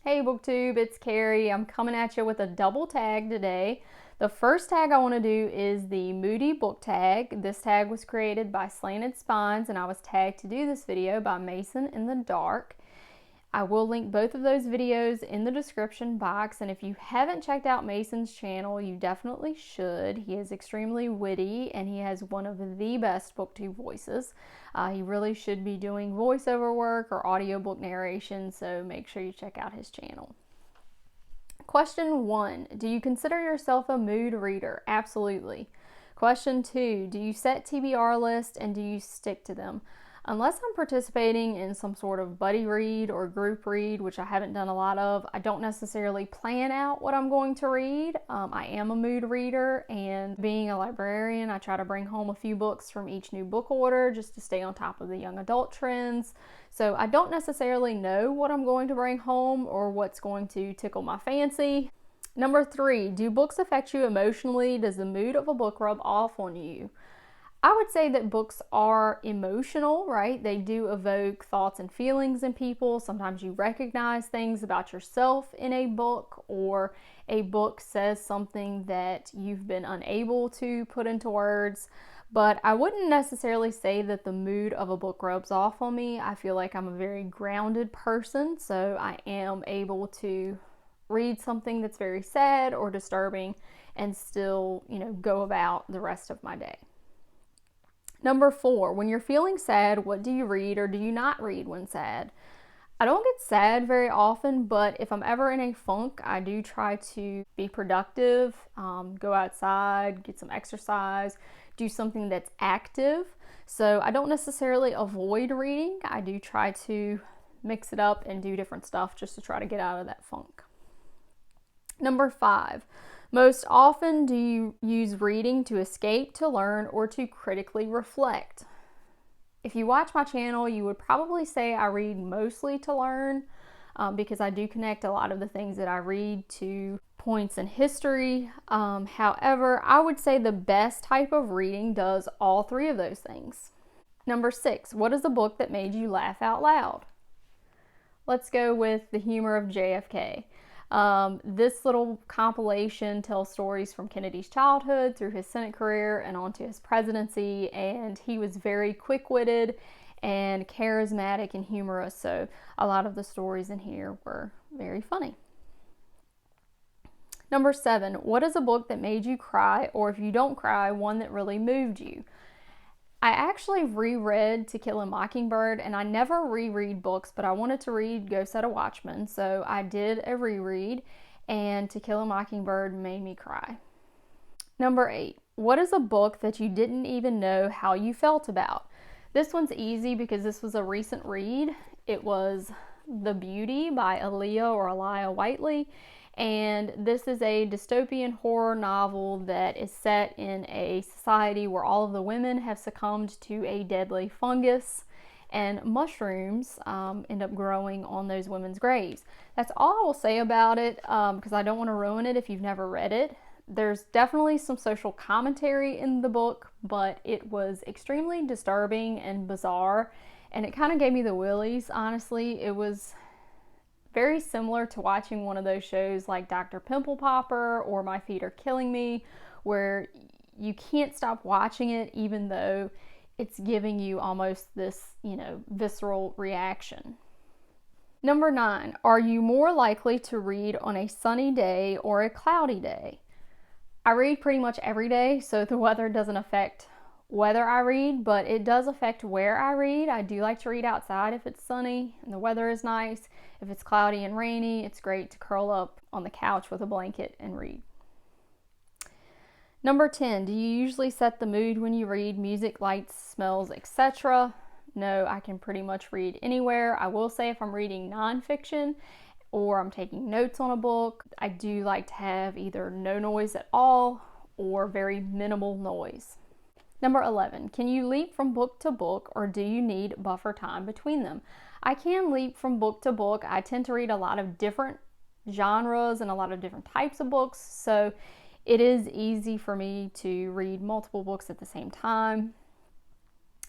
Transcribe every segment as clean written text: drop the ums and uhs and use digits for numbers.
Hey Booktube, it's Carrie. I'm coming at you with a double tag today. The first tag I want to do is the Moody Book Tag. This tag was created by Slanted Spines and I was tagged to do this video by Mason in the Dark. I will link both of those videos in the description box, and if you haven't checked out Mason's channel, you definitely should. He is extremely witty and he has one of the best booktube voices. He really should be doing voiceover work or audiobook narration, so make sure you check out his channel. Question 1. Do you consider yourself a mood reader? Absolutely. Question 2. Do you set TBR lists and do you stick to them? Unless I'm participating in some sort of buddy read or group read, which I haven't done a lot of, I don't necessarily plan out what I'm going to read. I am a mood reader, and being a librarian, I try to bring home a few books from each new book order just to stay on top of the young adult trends. So I don't necessarily know what I'm going to bring home or what's going to tickle my fancy. Number 3, do books affect you emotionally? Does the mood of a book rub off on you? I would say that books are emotional, right? They do evoke thoughts and feelings in people. Sometimes you recognize things about yourself in a book, or a book says something that you've been unable to put into words. But I wouldn't necessarily say that the mood of a book rubs off on me. I feel like I'm a very grounded person, so I am able to read something that's very sad or disturbing and still, go about the rest of my day. Number 4, when you're feeling sad, what do you read or do you not read when sad? I don't get sad very often, but if I'm ever in a funk, I do try to be productive, go outside, get some exercise, do something that's active. So I don't necessarily avoid reading. I do try to mix it up and do different stuff just to try to get out of that funk. Number 5, most often do you use reading to escape, to learn, or to critically reflect? If you watch my channel, you would probably say I read mostly to learn, because I do connect a lot of the things that I read to points in history. However, I would say the best type of reading does all 3 of those things. Number 6, what is a book that made you laugh out loud? Let's go with The Humor of JFK. This little compilation tells stories from Kennedy's childhood through his Senate career and on to his presidency, and he was very quick-witted and charismatic and humorous, so a lot of the stories in here were very funny. Number 7, what is a book that made you cry, or if you don't cry, one that really moved you? I actually reread To Kill a Mockingbird, and I never reread books, but I wanted to read Go Set a Watchman, so I did a reread, and To Kill a Mockingbird made me cry. Number 8, what is a book that you didn't even know how you felt about? This one's easy because this was a recent read. It was The Beauty by Aaliyah Whiteley. And this is a dystopian horror novel that is set in a society where all of the women have succumbed to a deadly fungus, and mushrooms end up growing on those women's graves. That's all I will say about it, because I don't want to ruin it if you've never read it. There's definitely some social commentary in the book, but it was extremely disturbing and bizarre, and it kind of gave me the willies, honestly. It was very similar to watching one of those shows like Dr. Pimple Popper or My Feet Are Killing Me, where you can't stop watching it even though it's giving you almost this, visceral reaction. Number 9, are you more likely to read on a sunny day or a cloudy day? I read pretty much every day, so the weather doesn't affect whether I read, but it does affect where I read. I do like to read outside if it's sunny and the weather is nice. If it's cloudy and rainy, it's great to curl up on the couch with a blanket and read. Number 10, do you usually set the mood when you read? Music, lights, smells, etc.? No, I can pretty much read anywhere. I will say if I'm reading nonfiction or I'm taking notes on a book, I do like to have either no noise at all or very minimal noise. Number 11, can you leap from book to book, or do you need buffer time between them? I can leap from book to book. I tend to read a lot of different genres and a lot of different types of books, so it is easy for me to read multiple books at the same time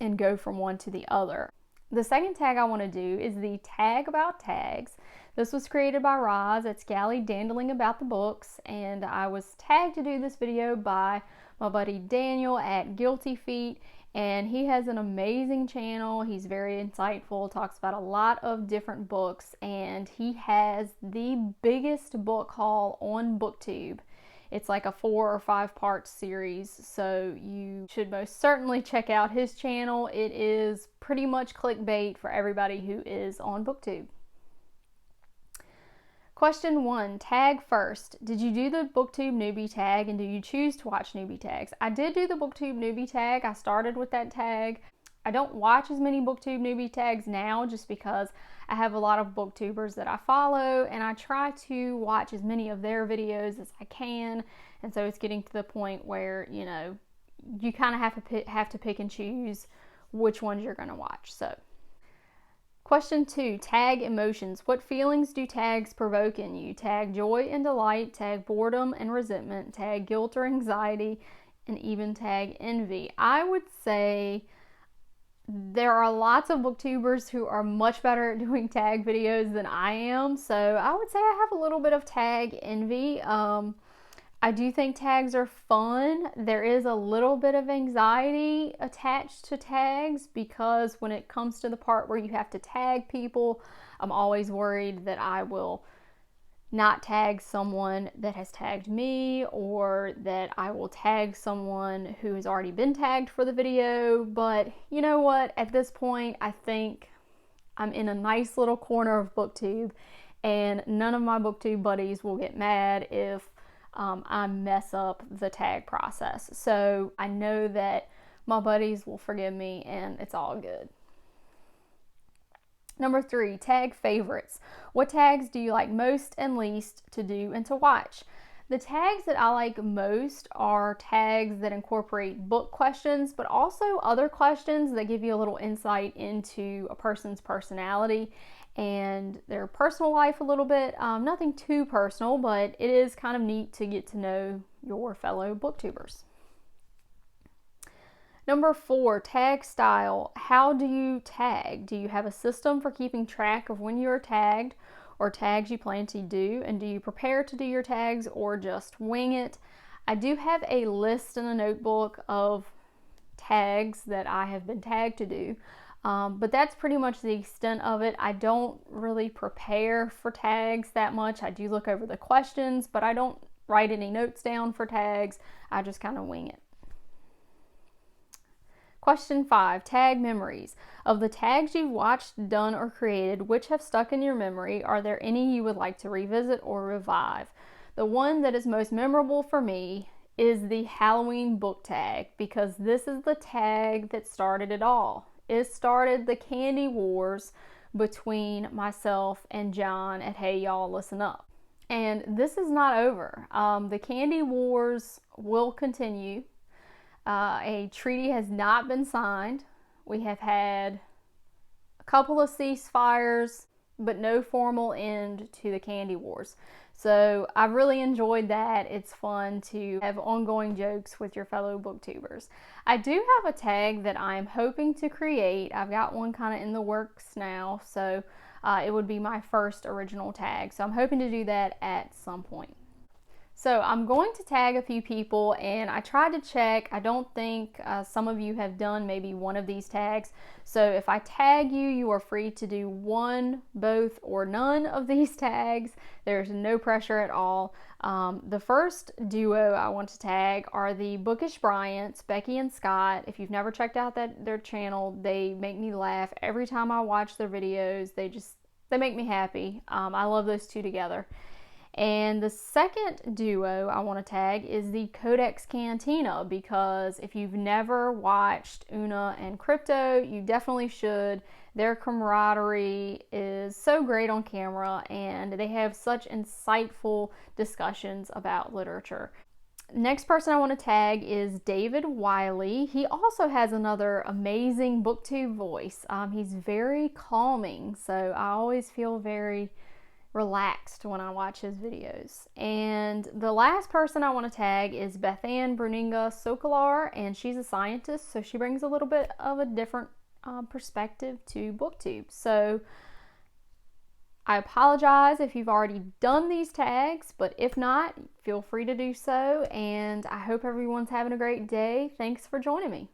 and go from one to the other. The second tag I want to do is the tag about tags. This was created by Roz at Scally Dandling About the Books, and I was tagged to do this video by my buddy Daniel at Guilty Feet, and he has an amazing channel. He's very insightful, talks about a lot of different books, and he has the biggest book haul on Booktube. It's like a 4 or 5 part series, so you should most certainly check out his channel. It is pretty much clickbait for everybody who is on Booktube. Question 1, tag first. Did you do the Booktube Newbie Tag, and do you choose to watch Newbie Tags? I did do the Booktube Newbie Tag. I started with that tag. I don't watch as many Booktube Newbie Tags now just because I have a lot of booktubers that I follow, and I try to watch as many of their videos as I can, and so it's getting to the point where, you know, you kind of have to pick and choose which ones you're going to watch. So, question 2, tag emotions. What feelings do tags provoke in you? Tag joy and delight, tag boredom and resentment, tag guilt or anxiety, and even tag envy. I would say there are lots of booktubers who are much better at doing tag videos than I am, so I would say I have a little bit of tag envy. I do think tags are fun. There is a little bit of anxiety attached to tags because when it comes to the part where you have to tag people, I'm always worried that I will not tag someone that has tagged me, or that I will tag someone who has already been tagged for the video. But you know what? At this point, I think I'm in a nice little corner of Booktube, and none of my Booktube buddies will get mad if I mess up the tag process. So I know that my buddies will forgive me, and it's all good. Number 3, tag favorites. What tags do you like most and least to do and to watch? The tags that I like most are tags that incorporate book questions, but also other questions that give you a little insight into a person's personality and their personal life a little bit. Nothing too personal, but it is kind of neat to get to know your fellow booktubers. Number 4, tag style. How do you tag? Do you have a system for keeping track of when you are tagged or tags you plan to do? And do you prepare to do your tags or just wing it? I do have a list in a notebook of tags that I have been tagged to do, but that's pretty much the extent of it. I don't really prepare for tags that much. I do look over the questions, but I don't write any notes down for tags. I just kind of wing it. Question 5, tag memories. Of the tags you've watched, done, or created, which have stuck in your memory, are there any you would like to revisit or revive? The one that is most memorable for me is the Halloween book tag, because this is the tag that started it all. It started the candy wars between myself and John at Hey Y'all Listen Up. And this is not over. The candy wars will continue. A treaty has not been signed. We have had a couple of ceasefires, but no formal end to the candy wars. So I've really enjoyed that. It's fun to have ongoing jokes with your fellow booktubers. I do have a tag that I'm hoping to create. I've got one kind of in the works now, so it would be my first original tag. So I'm hoping to do that at some point. So I'm going to tag a few people, and I tried to check. I don't think some of you have done maybe one of these tags. So if I tag you, you are free to do one, both, or none of these tags. There's no pressure at all. The first duo I want to tag are the Bookish Bryants, Becky and Scott. If you've never checked out their channel, they make me laugh every time I watch their videos. They make me happy. I love those two together. And the second duo I want to tag is the Codex Cantina, because if you've never watched Una and Crypto, you definitely should. Their camaraderie is so great on camera, and they have such insightful discussions about literature. Next person I want to tag is David Wiley. He also has another amazing booktube voice. He's very calming, so I always feel very relaxed when I watch his videos. And the last person I want to tag is Bethann Bruninga Sokolar, and she's a scientist, so she brings a little bit of a different perspective to Booktube. So I apologize if you've already done these tags, but if not, feel free to do so, and I hope everyone's having a great day. Thanks for joining me.